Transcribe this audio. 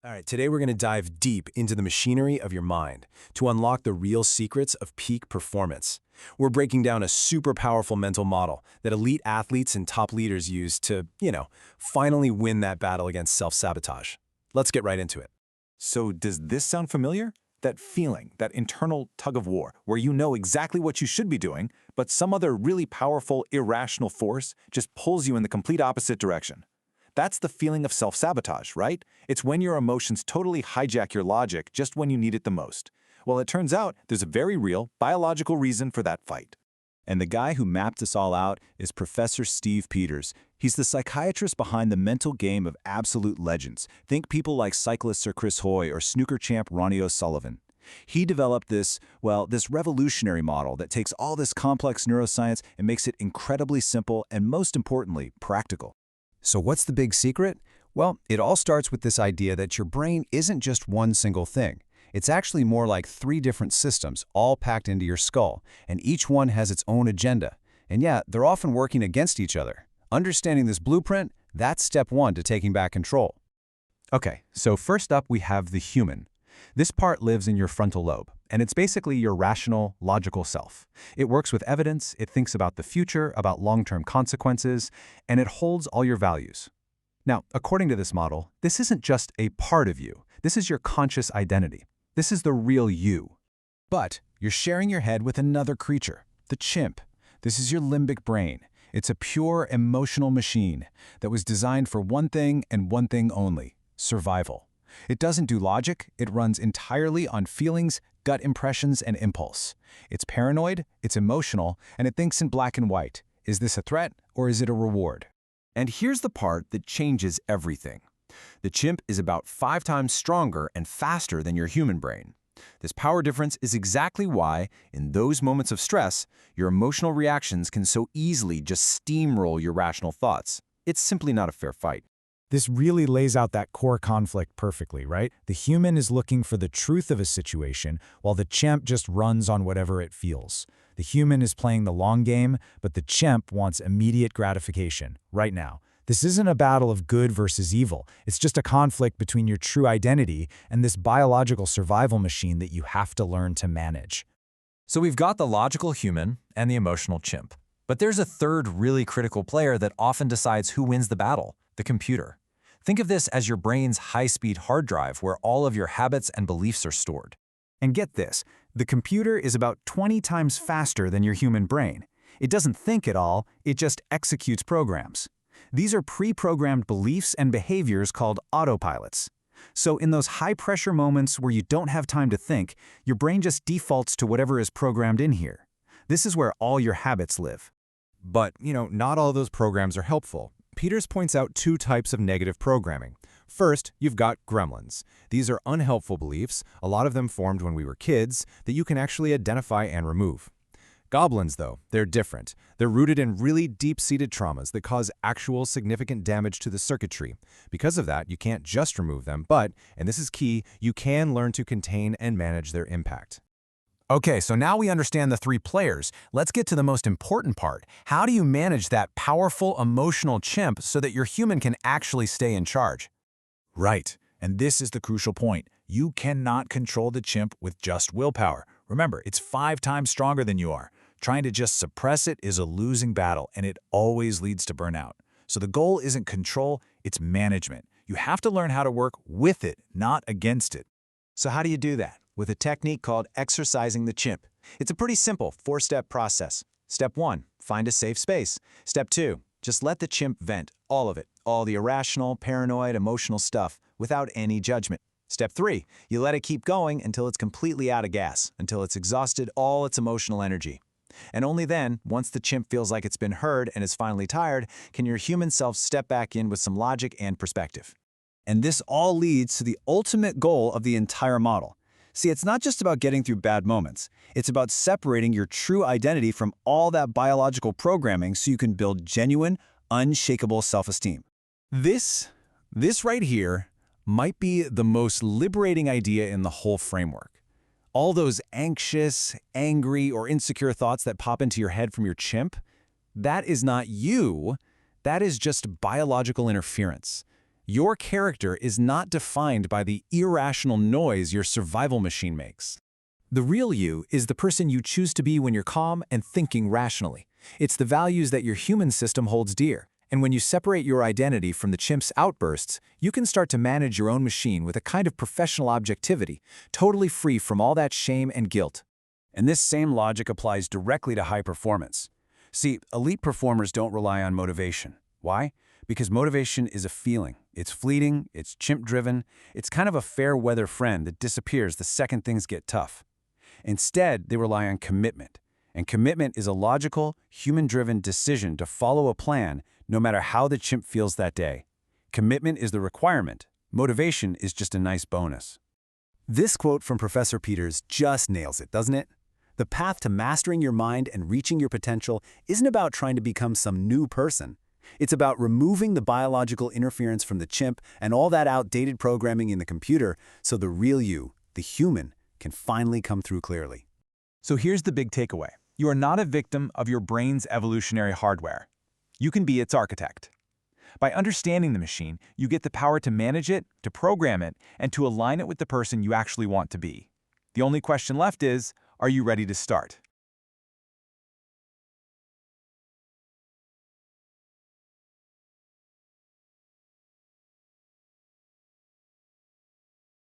All right, today we're going to dive deep into the machinery of your mind to unlock the real secrets of peak performance. We're breaking down a super powerful mental model that elite athletes and top leaders use to, finally win that battle against self-sabotage. Let's get right into it. So does this sound familiar? That feeling, that internal tug of war, where you know exactly what you should be doing, but some other really powerful, irrational force just pulls you in the complete opposite direction. That's the feeling of self-sabotage, right? It's when your emotions totally hijack your logic just when you need it the most. Well, it turns out there's a very real, biological reason for that fight. And the guy who mapped this all out is Professor Steve Peters. He's the psychiatrist behind the mental game of absolute legends. Think people like cyclist Sir Chris Hoy or snooker champ Ronnie O'Sullivan. He developed this revolutionary model that takes all this complex neuroscience and makes it incredibly simple and, most importantly, practical. So what's the big secret? Well, it all starts with this idea that your brain isn't just one single thing. It's actually more like 3 different systems, all packed into your skull, and each one has its own agenda. And yeah, they're often working against each other. Understanding this blueprint, that's step 1 to taking back control. Okay, so first up we have the human. This part lives in your frontal lobe, and it's basically your rational, logical self. It works with evidence, it thinks about the future, about long-term consequences, and it holds all your values. Now, according to this model, this isn't just a part of you. This is your conscious identity. This is the real you. But you're sharing your head with another creature, the chimp. This is your limbic brain. It's a pure emotional machine that was designed for one thing and one thing only: survival. It doesn't do logic, it runs entirely on feelings, gut impressions, and impulse. It's paranoid, it's emotional, and it thinks in black and white. Is this a threat or is it a reward? And here's the part that changes everything. The chimp is about 5 times stronger and faster than your human brain. This power difference is exactly why, in those moments of stress, your emotional reactions can so easily just steamroll your rational thoughts. It's simply not a fair fight. This really lays out that core conflict perfectly, right? The human is looking for the truth of a situation, while the chimp just runs on whatever it feels. The human is playing the long game, but the chimp wants immediate gratification, right now. This isn't a battle of good versus evil. It's just a conflict between your true identity and this biological survival machine that you have to learn to manage. So we've got the logical human and the emotional chimp. But there's a third really critical player that often decides who wins the battle: the computer. Think of this as your brain's high-speed hard drive where all of your habits and beliefs are stored. And get this, the computer is about 20 times faster than your human brain. It doesn't think at all, it just executes programs. These are pre-programmed beliefs and behaviors called autopilots. So in those high-pressure moments where you don't have time to think, your brain just defaults to whatever is programmed in here. This is where all your habits live. But, not all those programs are helpful. Peters points out 2 types of negative programming. First, you've got gremlins. These are unhelpful beliefs, a lot of them formed when we were kids, that you can actually identify and remove. Goblins, though, they're different. They're rooted in really deep-seated traumas that cause actual significant damage to the circuitry. Because of that, you can't just remove them, but, and this is key, you can learn to contain and manage their impact. Okay, so now we understand the 3 players. Let's get to the most important part. How do you manage that powerful emotional chimp so that your human can actually stay in charge? Right, and this is the crucial point. You cannot control the chimp with just willpower. Remember, it's 5 times stronger than you are. Trying to just suppress it is a losing battle, and it always leads to burnout. So the goal isn't control, it's management. You have to learn how to work with it, not against it. So how do you do that? With a technique called exercising the chimp. It's a pretty simple 4-step process. Step 1, find a safe space. Step 2, just let the chimp vent, all of it, all the irrational, paranoid, emotional stuff, without any judgment. Step 3, you let it keep going until it's completely out of gas, until it's exhausted all its emotional energy. And only then, once the chimp feels like it's been heard and is finally tired, can your human self step back in with some logic and perspective. And this all leads to the ultimate goal of the entire model. See, it's not just about getting through bad moments. It's about separating your true identity from all that biological programming so you can build genuine, unshakable self-esteem. This right here might be the most liberating idea in the whole framework. All those anxious, angry, or insecure thoughts that pop into your head from your chimp, that is not you. That is just biological interference. Your character is not defined by the irrational noise your survival machine makes. The real you is the person you choose to be when you're calm and thinking rationally. It's the values that your human system holds dear. And when you separate your identity from the chimp's outbursts, you can start to manage your own machine with a kind of professional objectivity, totally free from all that shame and guilt. And this same logic applies directly to high performance. See, elite performers don't rely on motivation. Why? Because motivation is a feeling. It's fleeting, it's chimp-driven, it's kind of a fair-weather friend that disappears the second things get tough. Instead, they rely on commitment. And commitment is a logical, human-driven decision to follow a plan no matter how the chimp feels that day. Commitment is the requirement. Motivation is just a nice bonus. This quote from Professor Peters just nails it, doesn't it? The path to mastering your mind and reaching your potential isn't about trying to become some new person. It's about removing the biological interference from the chimp and all that outdated programming in the computer so the real you, the human, can finally come through clearly. So here's the big takeaway. You are not a victim of your brain's evolutionary hardware. You can be its architect. By understanding the machine, you get the power to manage it, to program it, and to align it with the person you actually want to be. The only question left is, are you ready to start?